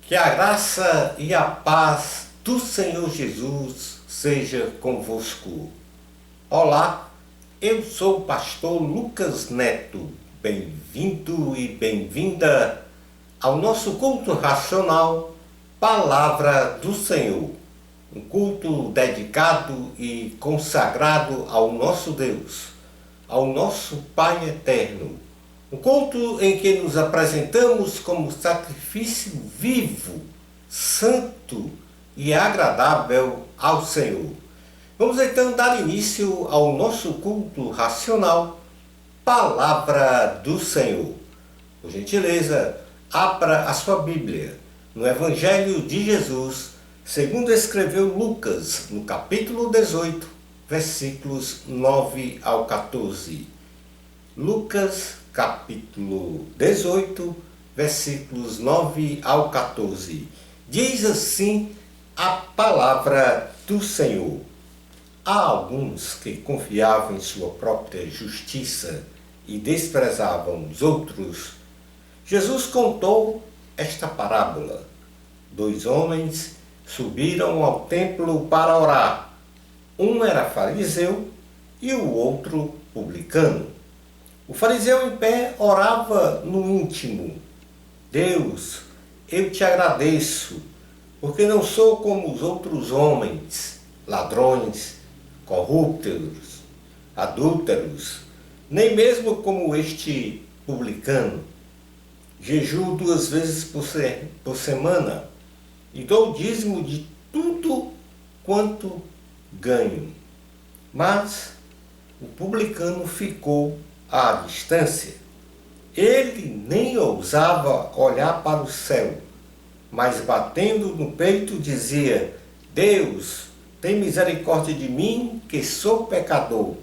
Que a graça e a paz do Senhor Jesus seja convosco. Olá, eu sou o pastor Lucas Neto. Bem-vindo e bem-vinda ao nosso culto racional Palavra do Senhor. Um culto dedicado e consagrado ao nosso Deus, ao nosso Pai eterno. Um culto em que nos apresentamos como sacrifício vivo, santo e agradável ao Senhor. Vamos então dar início ao nosso culto racional, Palavra do Senhor. Por gentileza, abra a sua Bíblia no Evangelho de Jesus, segundo escreveu Lucas, no capítulo 18, versículos 9 ao 14. Lucas, capítulo 18, versículos 9 ao 14. Diz assim a palavra do Senhor. Há alguns que confiavam em sua própria justiça e desprezavam os outros. Jesus contou esta parábola. 2 homens subiram ao templo para orar. Um era fariseu e o outro publicano. O fariseu em pé orava no íntimo. Deus, eu te agradeço, porque não sou como os outros homens, ladrões, corruptos, adúlteros, nem mesmo como este publicano. Jejuo 2 vezes por semana e dou o dízimo de tudo quanto ganho. Mas o publicano ficou à distância. Ele nem ousava olhar para o céu, mas batendo no peito dizia: Deus, tem misericórdia de mim, que sou pecador.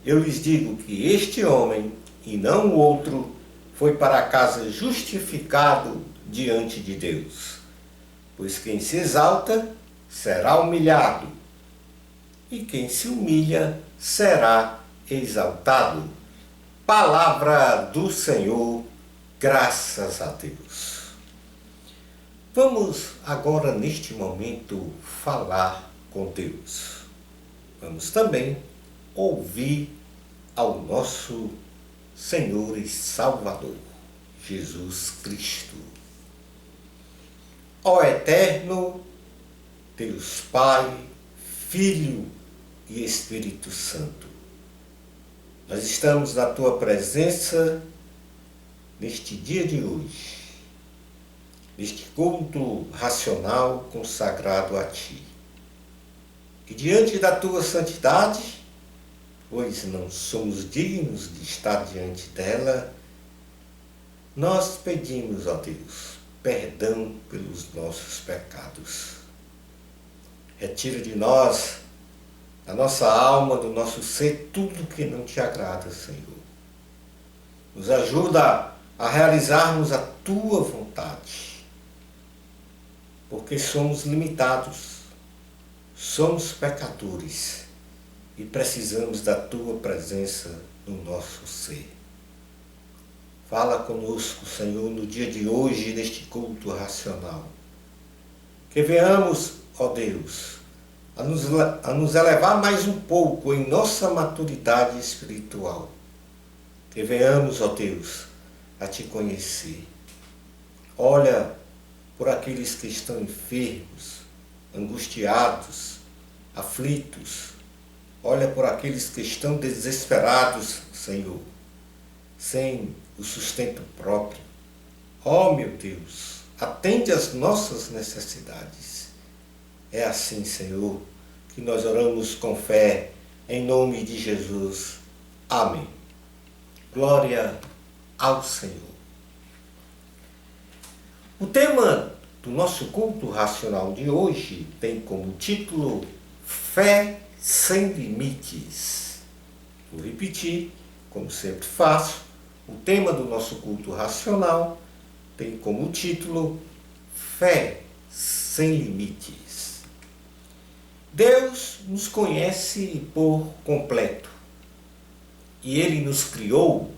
Eu lhes digo que este homem, e não o outro, foi para casa justificado diante de Deus. Pois quem se exalta será humilhado, e quem se humilha será exaltado. Palavra do Senhor, graças a Deus. Vamos agora, neste momento, falar com Deus. Vamos também ouvir ao nosso Senhor e Salvador, Jesus Cristo. Ó Eterno, Deus Pai, Filho e Espírito Santo, nós estamos na Tua presença neste dia de hoje, neste culto racional consagrado a Ti. E diante da Tua santidade, pois não somos dignos de estar diante dela, nós pedimos, ó Deus, perdão pelos nossos pecados. Retira de nós, da nossa alma, do nosso ser, tudo que não te agrada, Senhor. Nos ajuda a realizarmos a Tua vontade, porque somos limitados, somos pecadores e precisamos da Tua presença no nosso ser. Fala conosco, Senhor, no dia de hoje, neste culto racional. Que venhamos, ó Deus, a nos elevar mais um pouco em nossa maturidade espiritual. Que venhamos, ó Deus, a Te conhecer. Olha por aqueles que estão enfermos, angustiados, aflitos. Olha por aqueles que estão desesperados, Senhor, sem o sustento próprio. Ó meu Deus, atende às nossas necessidades. É assim, Senhor, que nós oramos com fé, em nome de Jesus. Amém. Glória ao Senhor. O tema do nosso culto racional de hoje tem como título Fé sem limites. Vou repetir, como sempre faço. O tema do nosso culto racional tem como título Fé sem limites. Deus nos conhece por completo e Ele nos criou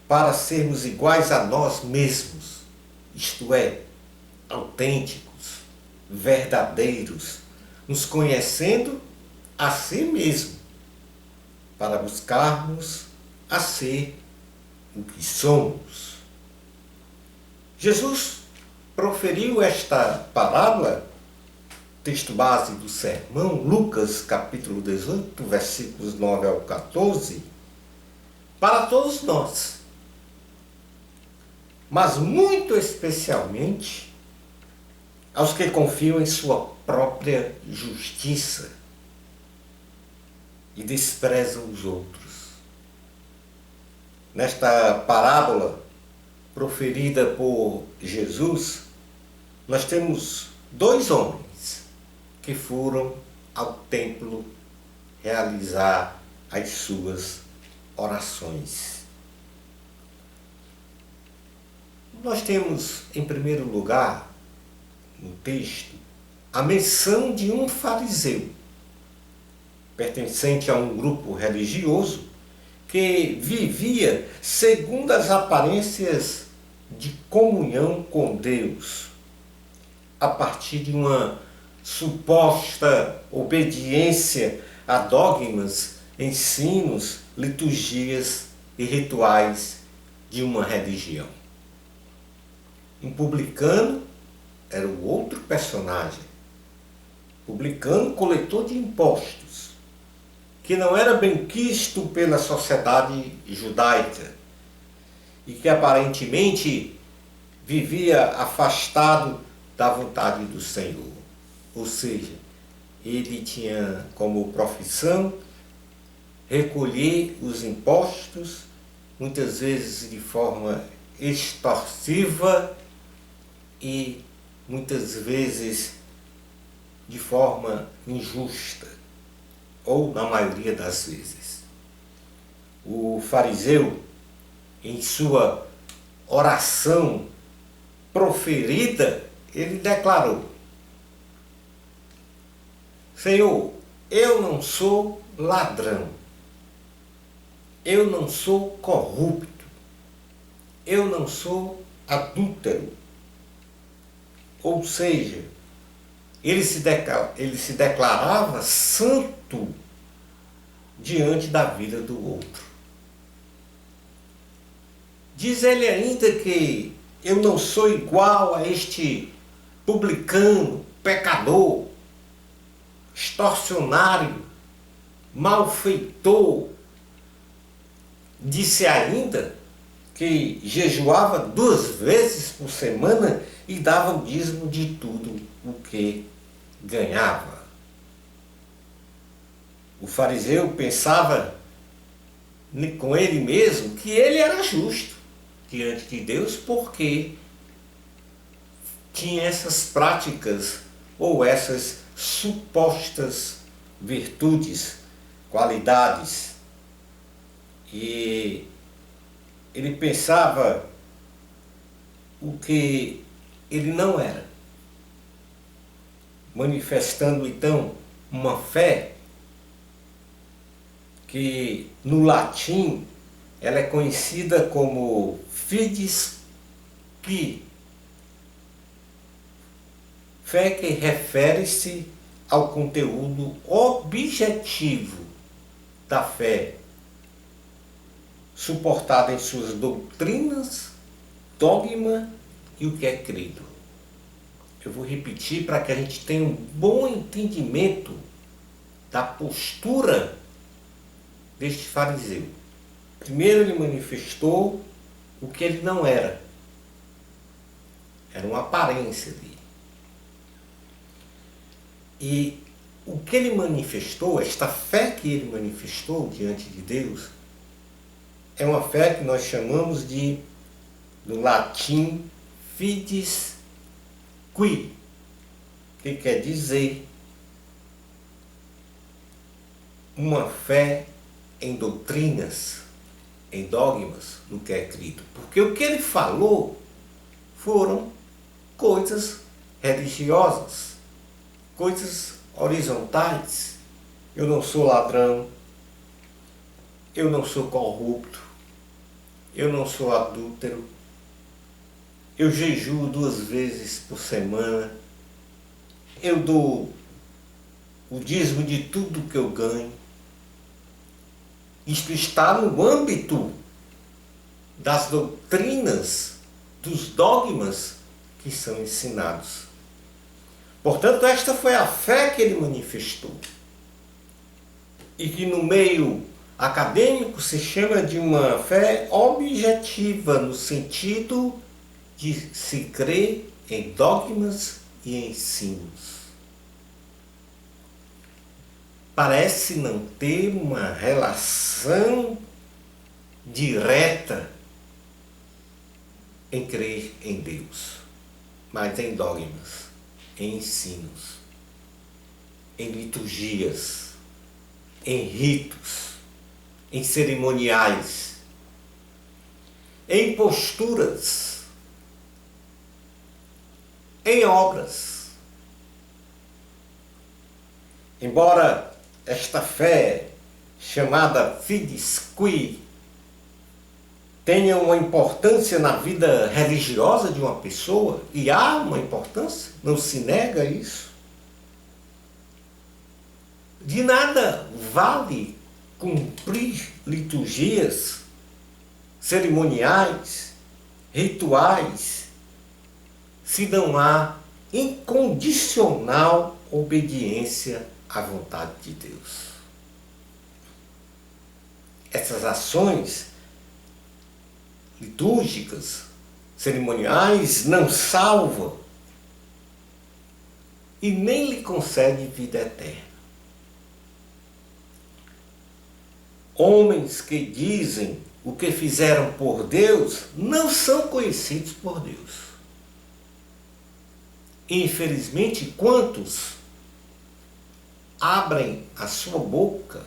para sermos iguais a nós mesmos, isto é, autênticos, verdadeiros, nos conhecendo a si mesmo, para buscarmos a ser o que somos. Jesus proferiu esta parábola, texto base do sermão, Lucas capítulo 18, versículos 9 ao 14, para todos nós, mas muito especialmente aos que confiam em sua própria justiça e desprezam os outros. Nesta parábola proferida por Jesus, nós temos dois homens que foram ao templo realizar as suas orações. Nós temos, em primeiro lugar, no texto, a menção de um fariseu, pertencente a um grupo religioso, que vivia segundo as aparências de comunhão com Deus, a partir de uma suposta obediência a dogmas, ensinos, liturgias e rituais de uma religião. Um publicano era o outro personagem. Publicano, coletor de impostos, que não era bem quisto pela sociedade judaica e que aparentemente vivia afastado da vontade do Senhor. Ou seja, ele tinha como profissão recolher os impostos, muitas vezes de forma extorsiva e muitas vezes de forma injusta, ou na maioria das vezes. O fariseu, em sua oração proferida, ele declarou: Senhor, eu não sou ladrão, eu não sou corrupto, eu não sou adúltero. Ou seja, ele se declarava santo diante da vida do outro. Diz ele ainda que eu não sou igual a este publicano, pecador, extorsionário, malfeitor. Disse ainda que jejuava 2 vezes por semana e dava o dízimo de tudo o que ganhava. O fariseu pensava com ele mesmo que ele era justo diante de Deus porque tinha essas práticas ou essas supostas virtudes, qualidades. E ele pensava o que ele não era, manifestando então uma fé que no latim ela é conhecida como fides qui, fé que refere-se ao conteúdo objetivo da fé, suportada em suas doutrinas, dogma e o que é crido. Eu vou repetir para que a gente tenha um bom entendimento da postura deste fariseu. Primeiro, ele manifestou o que ele não era. Era uma aparência dele. E o que ele manifestou, esta fé que ele manifestou diante de Deus, é uma fé que nós chamamos de, no latim, fides qui, que quer dizer uma fé em doutrinas, em dogmas, no que é crido. Porque o que ele falou foram coisas religiosas, coisas horizontais. Eu não sou ladrão, eu não sou corrupto, eu não sou adúltero, eu jejuo 2 vezes por semana, eu dou o dízimo de tudo que eu ganho. Isto está no âmbito das doutrinas, dos dogmas que são ensinados. Portanto, esta foi a fé que ele manifestou. E que no meio acadêmico se chama de uma fé objetiva, no sentido de se crer em dogmas e ensinos. Parece não ter uma relação direta em crer em Deus, mas em dogmas, em ensinos, em liturgias, em ritos, em cerimoniais, em posturas, em obras. Embora esta fé, chamada Fides Qui, tenha uma importância na vida religiosa de uma pessoa, e há uma importância, não se nega isso, de nada vale cumprir liturgias, cerimoniais, rituais, se não há incondicional obediência à vontade de Deus. Essas ações litúrgicas, cerimoniais, não salvam e nem lhe concedem vida eterna. Homens que dizem o que fizeram por Deus não são conhecidos por Deus. Infelizmente, quantos abrem a sua boca,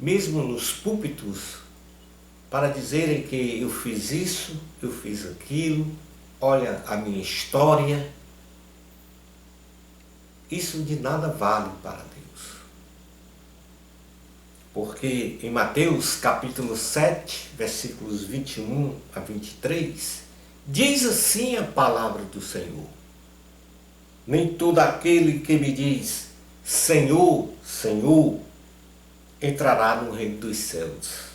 mesmo nos púlpitos, para dizerem que eu fiz isso, eu fiz aquilo, olha a minha história. Isso de nada vale para Deus. Porque em Mateus capítulo 7, versículos 21 a 23, diz assim a palavra do Senhor: nem todo aquele que me diz Senhor, Senhor, entrará no reino dos céus,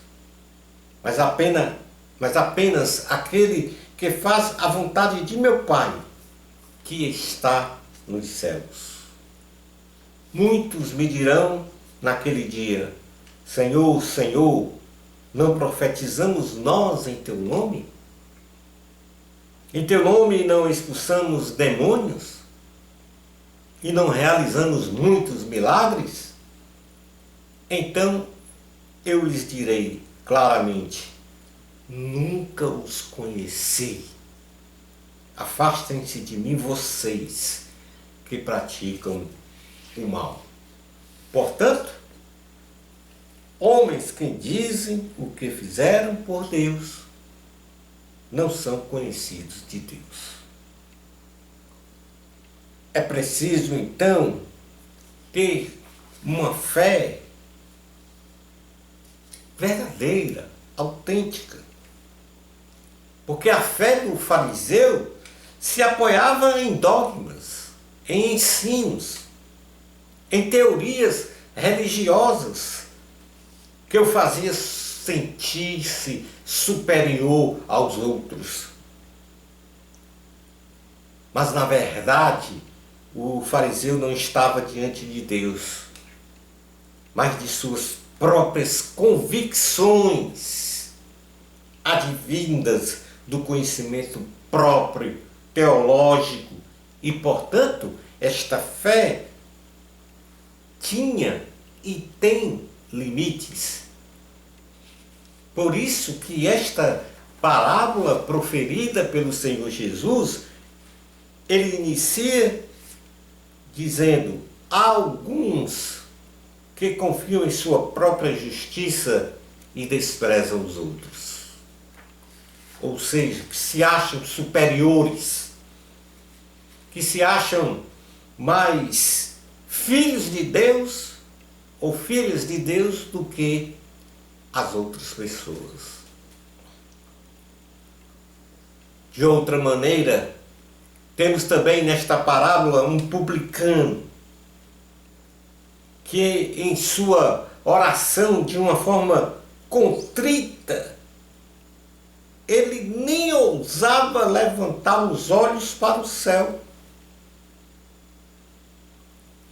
mas apenas aquele que faz a vontade de meu Pai, que está nos céus. Muitos me dirão naquele dia: Senhor, Senhor, não profetizamos nós em teu nome? Em teu nome não expulsamos demônios? E não realizamos muitos milagres? Então eu lhes direi claramente: nunca os conheci. Afastem-se de mim, vocês que praticam o mal. Portanto, homens que dizem o que fizeram por Deus não são conhecidos de Deus. É preciso, então, ter uma fé verdadeira, autêntica. Porque a fé do fariseu se apoiava em dogmas, em ensinos, em teorias religiosas que o fazia sentir-se superior aos outros. Mas, na verdade, o fariseu não estava diante de Deus, mas de suas próprias convicções advindas do conhecimento próprio, teológico, e, portanto, esta fé tinha e tem limites. Por isso que esta parábola proferida pelo Senhor Jesus, ele inicia dizendo: há alguns que confiam em sua própria justiça e desprezam os outros. Ou seja, que se acham superiores, que se acham mais filhos de Deus ou filhas de Deus do que as outras pessoas. De outra maneira, temos também nesta parábola um publicano que em sua oração, de uma forma contrita, ele nem ousava levantar os olhos para o céu.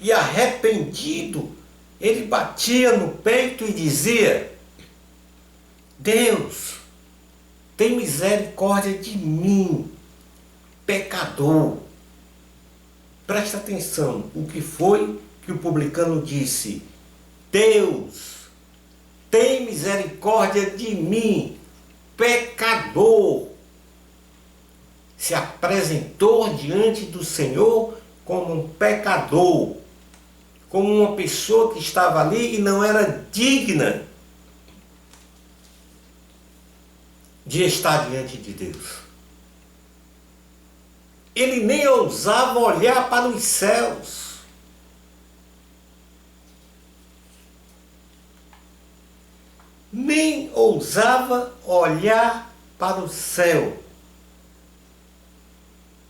E arrependido, ele batia no peito e dizia: Deus, tem misericórdia de mim, pecador. Presta atenção, o que foi que o publicano disse? Deus, tem misericórdia de mim, pecador. Se apresentou diante do Senhor como um pecador, como uma pessoa que estava ali e não era digna de estar diante de Deus. Ele nem ousava olhar para os céus. Nem ousava olhar para o céu.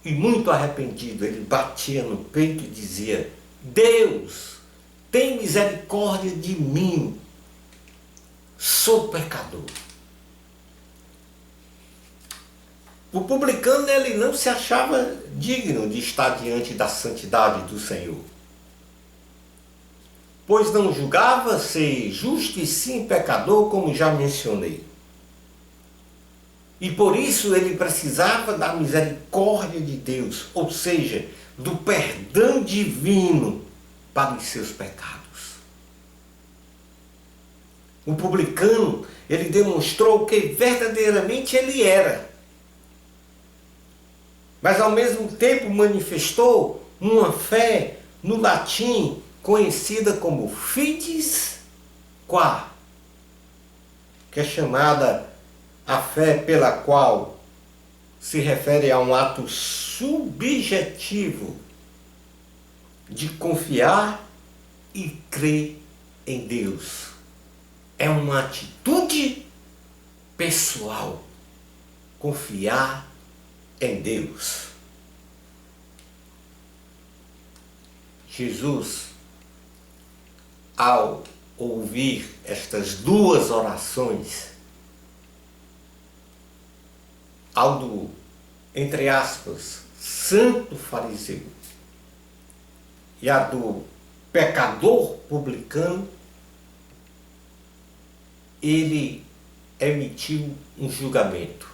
E muito arrependido, ele batia no peito e dizia: Deus, tem misericórdia de mim, sou pecador. O publicano, ele não se achava digno de estar diante da santidade do Senhor, pois não julgava ser justo e sim pecador, como já mencionei. E por isso ele precisava da misericórdia de Deus, ou seja, do perdão divino para os seus pecados. O publicano, ele demonstrou o que verdadeiramente ele era, mas ao mesmo tempo manifestou uma fé no latim conhecida como fides qua, que é chamada a fé pela qual se refere a um ato subjetivo de confiar e crer em Deus. É uma atitude pessoal, confiar em Deus. Jesus, ao ouvir estas duas orações, ao do, entre aspas, santo fariseu e a do pecador publicano, ele emitiu um julgamento.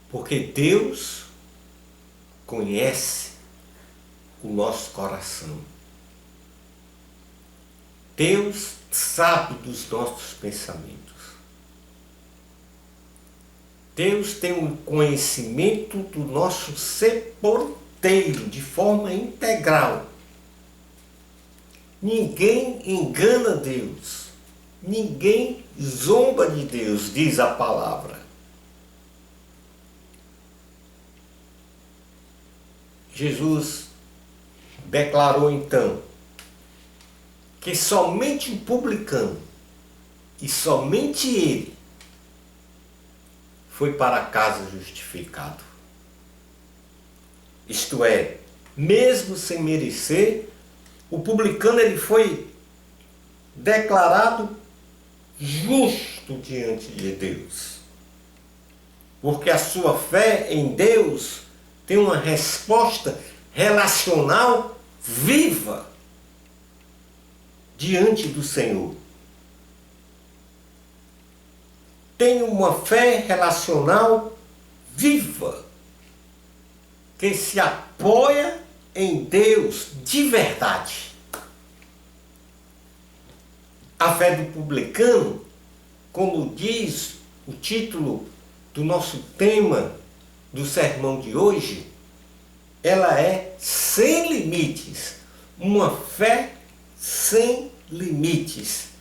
Porque Deus conhece o nosso coração. Deus sabe dos nossos pensamentos. Deus tem um conhecimento do nosso ser por inteiro, de forma integral. Ninguém engana Deus. Ninguém zomba de Deus, diz a palavra. Jesus declarou então que somente o publicano e somente ele foi para casa justificado. Isto é, mesmo sem merecer, o publicano ele foi declarado justo diante de Deus. Porque a sua fé em Deus tem uma resposta relacional viva diante do Senhor. Tem uma fé relacional viva que se apoia em Deus de verdade. A fé do publicano, como diz o título do nosso tema do sermão de hoje, ela é sem limites, uma fé sem limites,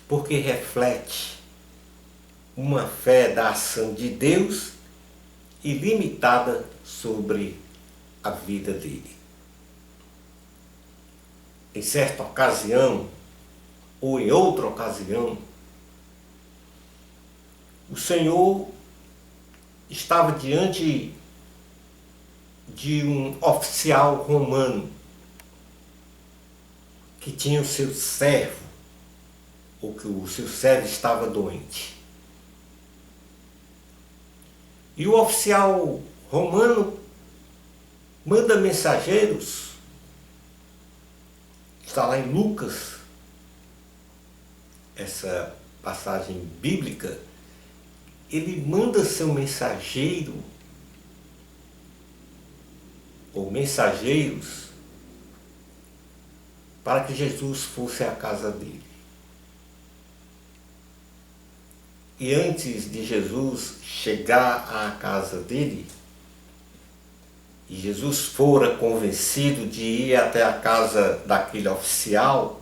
porque reflete uma fé da ação de Deus ilimitada sobre a vida dele. Em certa ocasião, ou em outra ocasião, o Senhor estava diante de um oficial romano que tinha o seu servo, ou que o seu servo estava doente. E o oficial romano manda mensageiros, está lá em Lucas, essa passagem bíblica, ele manda seu mensageiro, ou mensageiros, para que Jesus fosse à casa dele. E antes de Jesus chegar à casa dele, e Jesus fora convencido de ir até a casa daquele oficial,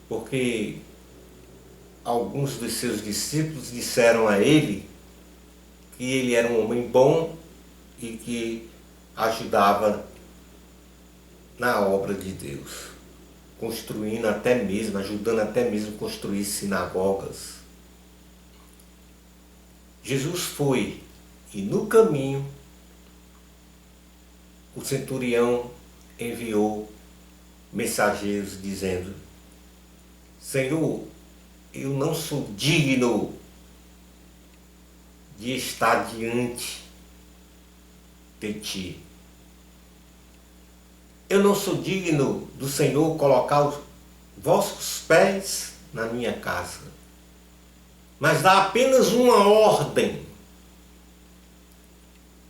porque alguns dos seus discípulos disseram a ele que ele era um homem bom e que ajudava na obra de Deus, construindo até mesmo, ajudando até mesmo a construir sinagogas. Jesus foi, e no caminho o centurião enviou mensageiros dizendo: Senhor, eu não sou digno de estar diante de ti. Eu não sou digno do Senhor colocar os vossos pés na minha casa, mas dá apenas uma ordem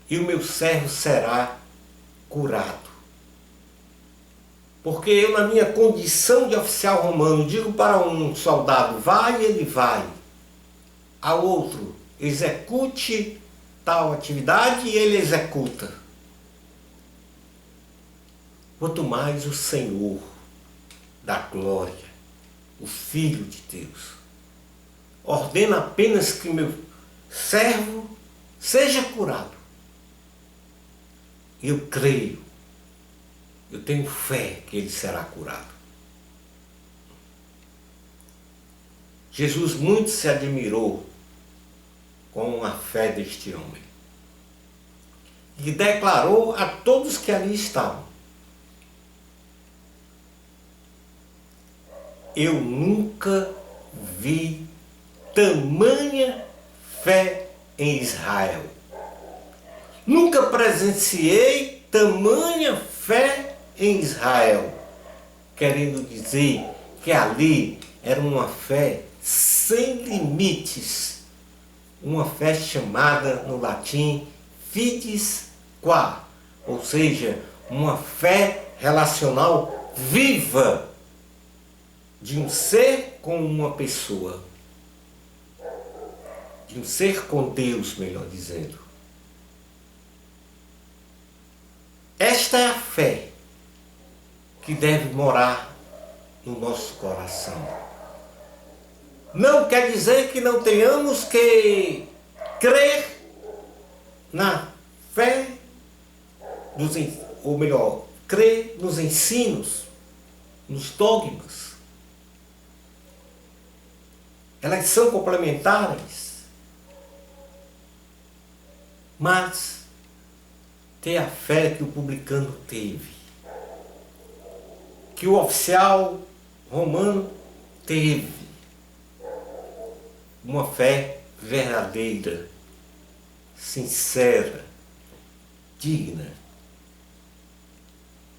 e o meu servo será curado. Porque eu, na minha condição de oficial romano, digo para um soldado, vai, ele vai. Ao outro, execute tal atividade e ele executa. Quanto mais o Senhor da glória, o Filho de Deus, ordena apenas que meu servo seja curado. Eu creio, eu tenho fé que ele será curado. Jesus muito se admirou com a fé deste homem e declarou a todos que ali estavam: eu nunca vi tamanha fé em Israel. Nunca presenciei tamanha fé em Israel. Querendo dizer que ali era uma fé sem limites. Uma fé chamada no latim fides qua, ou seja, uma fé relacional viva de um ser com uma pessoa, de um ser com Deus, melhor dizendo. Esta é a fé que deve morar no nosso coração. Não quer dizer que não tenhamos que crer na fé, ou melhor, crer nos ensinos, nos dogmas. Elas são complementares, mas ter a fé que o publicano teve, que o oficial romano teve, uma fé verdadeira, sincera, digna.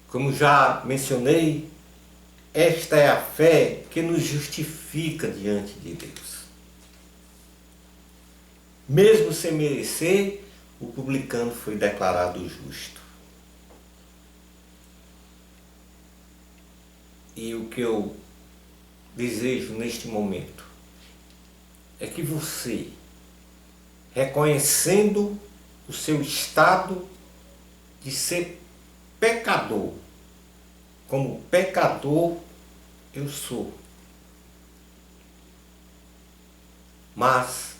Como já mencionei, esta é a fé que nos justifica diante de Deus. Mesmo sem merecer, o publicano foi declarado justo. E o que eu desejo neste momento é que você, reconhecendo o seu estado de ser pecador, como pecador eu sou, mas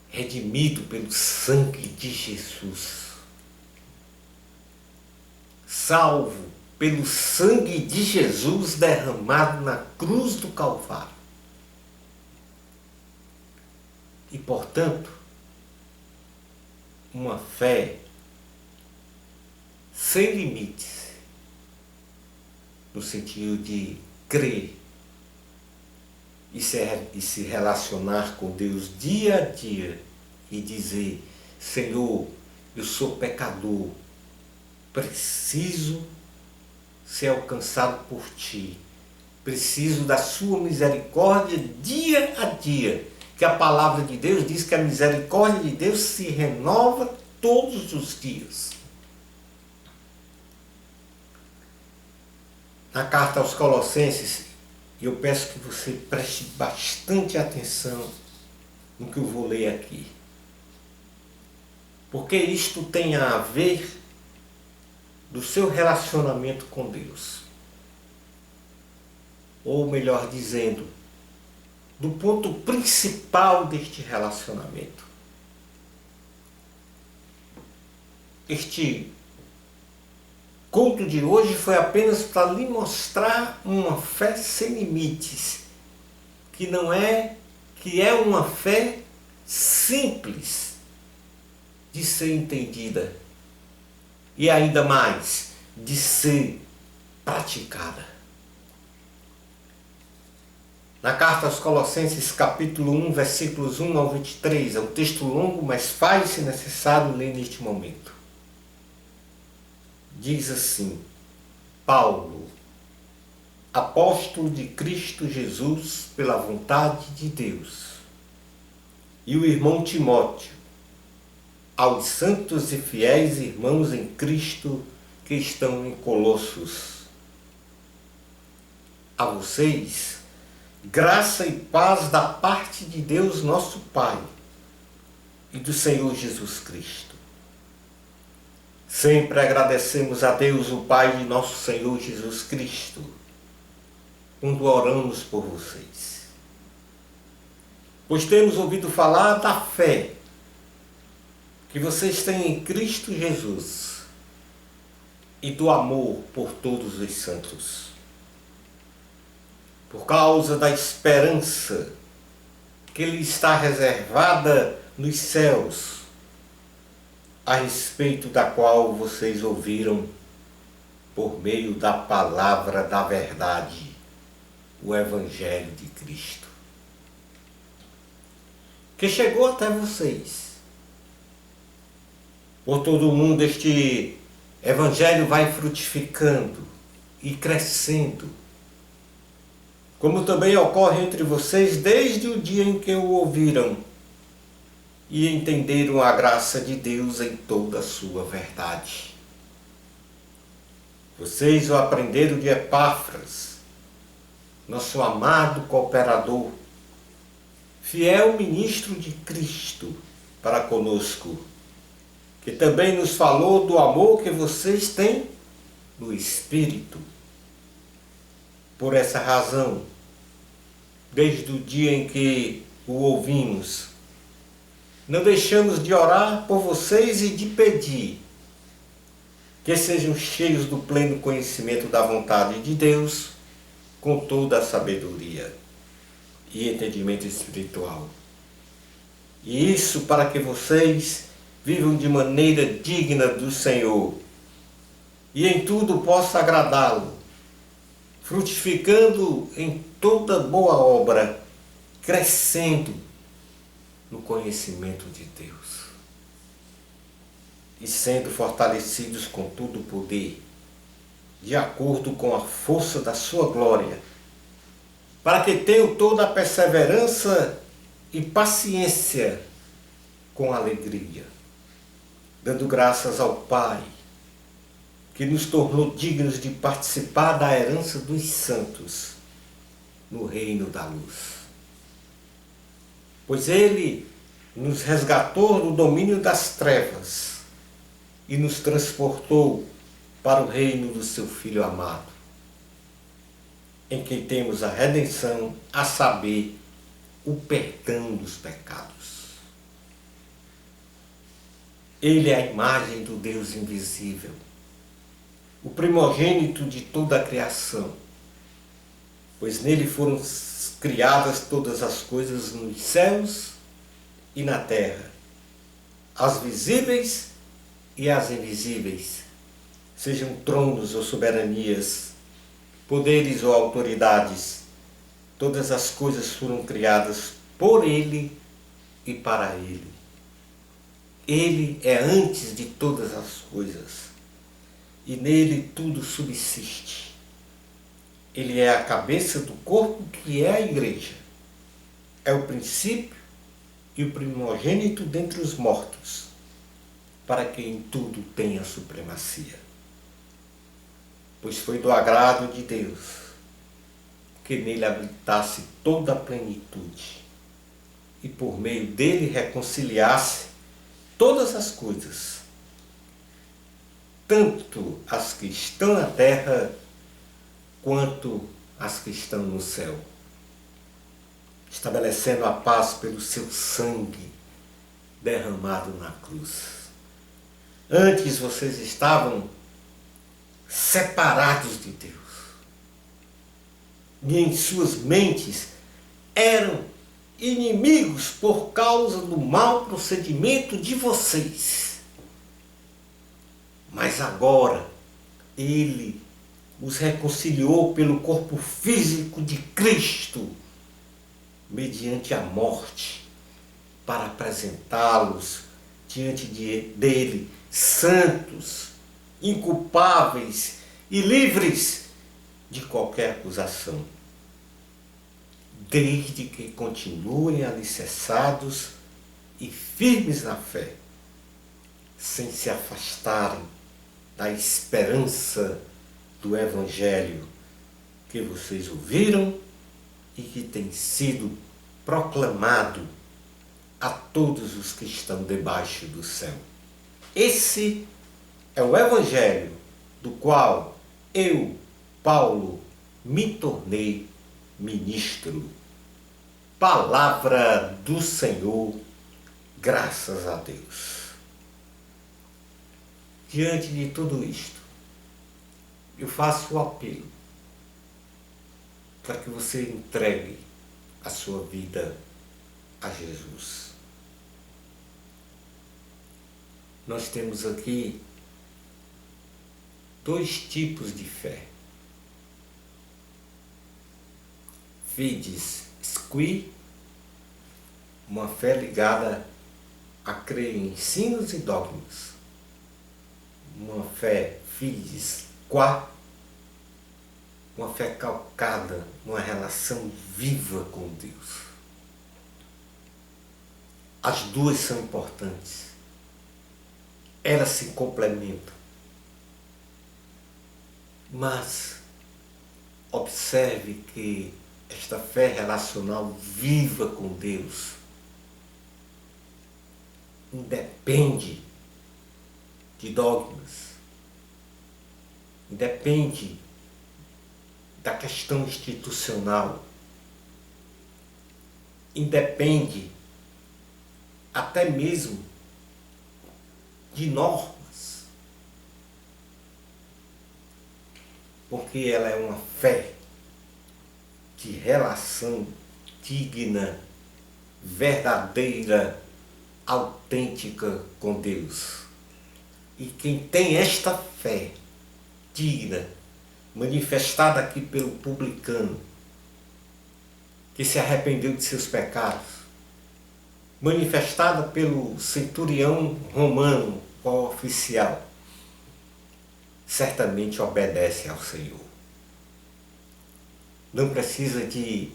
redimido pelo sangue de Jesus, salvo pelo sangue de Jesus derramado na cruz do Calvário, E, portanto, uma fé sem limites, no sentido de crer e se relacionar com Deus dia a dia e dizer: Senhor, eu sou pecador, preciso ser alcançado por Ti, preciso da Sua misericórdia dia a dia, que a palavra de Deus diz que a misericórdia de Deus se renova todos os dias. Na carta aos Colossenses, eu peço que você preste bastante atenção no que eu vou ler aqui, porque isto tem a ver do seu relacionamento com Deus, ou melhor dizendo, do ponto principal deste relacionamento. Este conto de hoje foi apenas para lhe mostrar uma fé sem limites, que é uma fé simples de ser entendida e ainda mais de ser praticada. Na carta aos Colossenses, capítulo 1, versículos 1 ao 23, é um texto longo, mas faz-se necessário ler neste momento. Diz assim: Paulo, apóstolo de Cristo Jesus pela vontade de Deus, e o irmão Timóteo, aos santos e fiéis irmãos em Cristo que estão em Colossos. A vocês, graça e paz da parte de Deus nosso Pai e do Senhor Jesus Cristo. Sempre agradecemos a Deus, o Pai de nosso Senhor Jesus Cristo, quando oramos por vocês, pois temos ouvido falar da fé que vocês têm em Cristo Jesus e do amor por todos os santos. Por causa da esperança que lhe está reservada nos céus, a respeito da qual vocês ouviram por meio da palavra da verdade, o Evangelho de Cristo, que chegou até vocês. Por todo o mundo este Evangelho vai frutificando e crescendo, como também ocorre entre vocês desde o dia em que o ouviram e entenderam a graça de Deus em toda a sua verdade. Vocês o aprenderam de Epáfras, nosso amado cooperador, fiel ministro de Cristo para conosco, que também nos falou do amor que vocês têm no Espírito. Por essa razão, desde o dia em que o ouvimos, não deixamos de orar por vocês e de pedir que sejam cheios do pleno conhecimento da vontade de Deus, com toda a sabedoria e entendimento espiritual. E isso para que vocês vivam de maneira digna do Senhor e em tudo possa agradá-lo, frutificando em toda boa obra, crescendo no conhecimento de Deus e sendo fortalecidos com todo o poder, de acordo com a força da sua glória, para que tenham toda a perseverança e paciência com alegria, dando graças ao Pai, que nos tornou dignos de participar da herança dos santos no reino da luz. Pois Ele nos resgatou do domínio das trevas e nos transportou para o reino do seu Filho amado, em quem temos a redenção, a saber, o perdão dos pecados. Ele é a imagem do Deus invisível, o primogênito de toda a criação, pois nele foram criadas todas as coisas nos céus e na terra, as visíveis e as invisíveis, sejam tronos ou soberanias, poderes ou autoridades, todas as coisas foram criadas por Ele e para Ele. Ele é antes de todas as coisas, e nele tudo subsiste. Ele é a cabeça do corpo que é a igreja. É o princípio e o primogênito dentre os mortos, para que em tudo tenha supremacia. Pois foi do agrado de Deus que nele habitasse toda a plenitude, e por meio dele reconciliasse todas as coisas, tanto as que estão na terra, quanto as que estão no céu, estabelecendo a paz pelo seu sangue derramado na cruz. Antes vocês estavam separados de Deus, e em suas mentes eram inimigos por causa do mau procedimento de vocês. Mas agora Ele os reconciliou pelo corpo físico de Cristo, mediante a morte, para apresentá-los diante dele santos, inculpáveis e livres de qualquer acusação, desde que continuem alicerçados e firmes na fé, sem se afastarem da esperança do Evangelho que vocês ouviram e que tem sido proclamado a todos os que estão debaixo do céu. Esse é o Evangelho do qual eu, Paulo, me tornei ministro. Palavra do Senhor, graças a Deus. Diante de tudo isto, eu faço o apelo para que você entregue a sua vida a Jesus. Nós temos aqui dois tipos de fé. Fides qui, uma fé ligada a crer em ensinos e dogmas. Uma fé fides qua, uma fé calcada numa relação viva com Deus. As duas são importantes. Elas se complementam. Mas observe que esta fé relacional viva com Deus independe de dogmas, independe da questão institucional, independe até mesmo de normas, porque ela é uma fé de relação digna, verdadeira, autêntica com Deus. E quem tem esta fé digna, manifestada aqui pelo publicano, que se arrependeu de seus pecados, manifestada pelo centurião romano, o oficial, certamente obedece ao Senhor. Não precisa de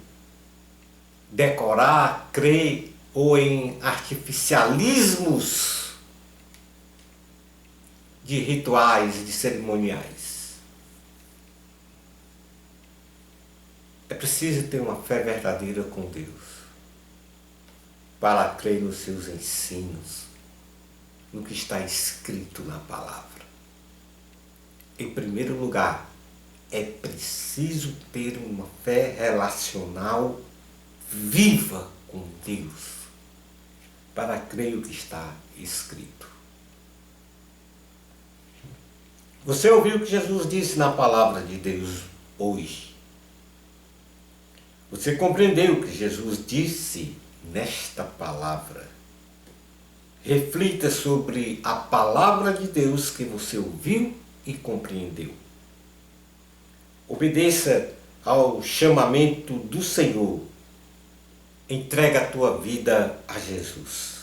decorar, crer ou em artificialismos de rituais, de cerimoniais. É preciso ter uma fé verdadeira com Deus para crer nos seus ensinos, no que está escrito na palavra. Em primeiro lugar, é preciso ter uma fé relacional viva com Deus para crer o que está escrito. Você ouviu o que Jesus disse na palavra de Deus hoje? Você compreendeu o que Jesus disse nesta palavra Reflita sobre a palavra de Deus que você ouviu e compreendeu. Obedeça ao chamamento do Senhor. Entrega a tua vida a Jesus.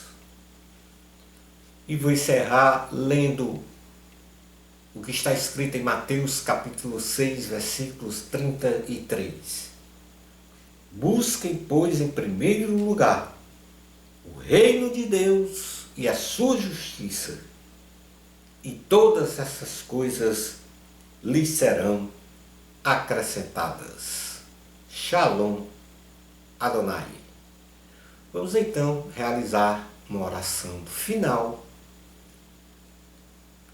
E vou encerrar lendo o que está escrito em Mateus capítulo 6, versículos 33. Busquem, pois, em primeiro lugar o reino de Deus e a sua justiça, e todas essas coisas lhes serão acrescentadas. Shalom Adonai. Vamos então realizar uma oração final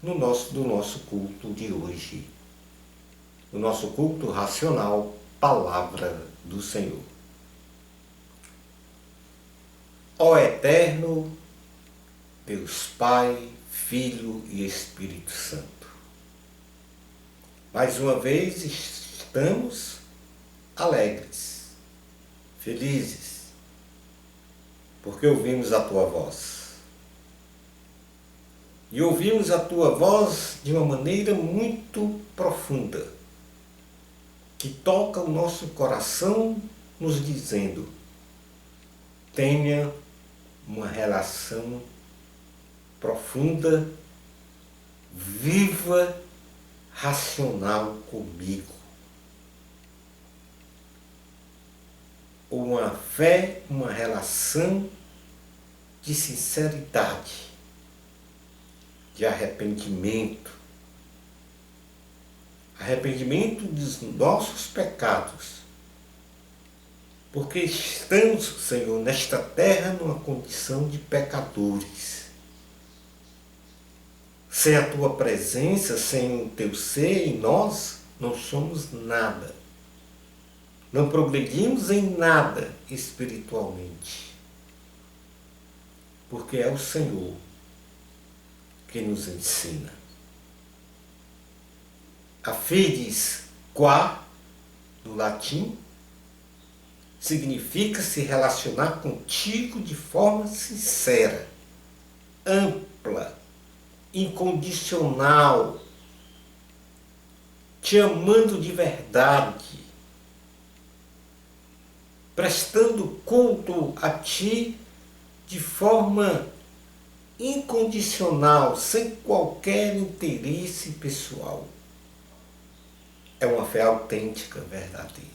do nosso culto de hoje. O nosso culto racional, Palavra do Senhor. Ó Eterno, Deus Pai, Filho e Espírito Santo, mais uma vez estamos alegres, felizes, porque ouvimos a Tua voz. E ouvimos a Tua voz de uma maneira muito profunda, que toca o nosso coração, nos dizendo: tenha uma relação profunda, viva, racional comigo. Uma fé, uma relação de sinceridade, de arrependimento. Arrependimento dos nossos pecados. Porque estamos, Senhor, nesta terra numa condição de pecadores. Sem a Tua presença, sem o Teu ser em nós, não somos nada. Não progredimos em nada espiritualmente. Porque é o Senhor que nos ensina. A fides qua, no latim, significa se relacionar contigo de forma sincera, ampla, incondicional, te amando de verdade, prestando culto a Ti de forma incondicional, sem qualquer interesse pessoal. É uma fé autêntica, verdadeira.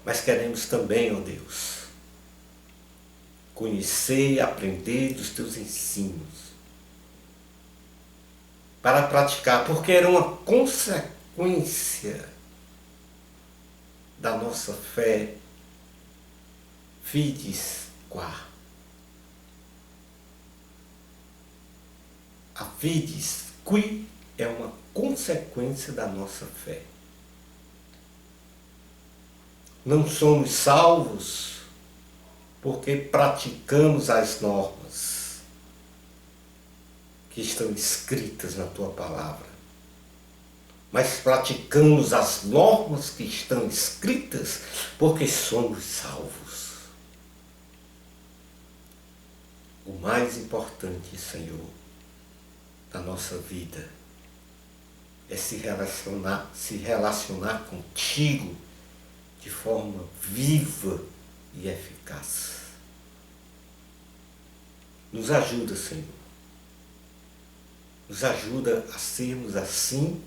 Mas queremos também, ó Deus, conhecer e aprender dos Teus ensinos, para praticar, porque era uma consequência da nossa fé, fides qua. A fides qui é uma consequência da nossa fé. Não somos salvos porque praticamos as normas que estão escritas na Tua palavra, mas praticamos as normas que estão escritas porque somos salvos. O mais importante, Senhor, da nossa vida é se relacionar contigo de forma viva e eficaz. Nos ajuda, Senhor. Nos ajuda a sermos assim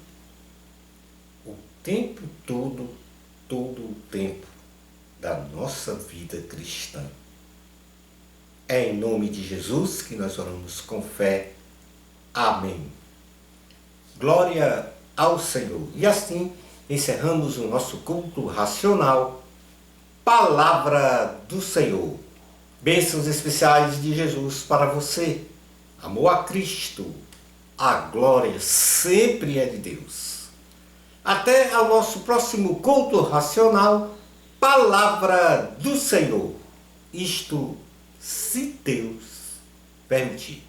o tempo todo o tempo da nossa vida cristã. É em nome de Jesus que nós oramos com fé. Amém. Glória ao Senhor. E assim encerramos o nosso culto racional, Palavra do Senhor. Bênçãos especiais de Jesus para você. Amor a Cristo. A glória sempre é de Deus. Até ao nosso próximo culto racional, Palavra do Senhor. Isto, se Deus permitir.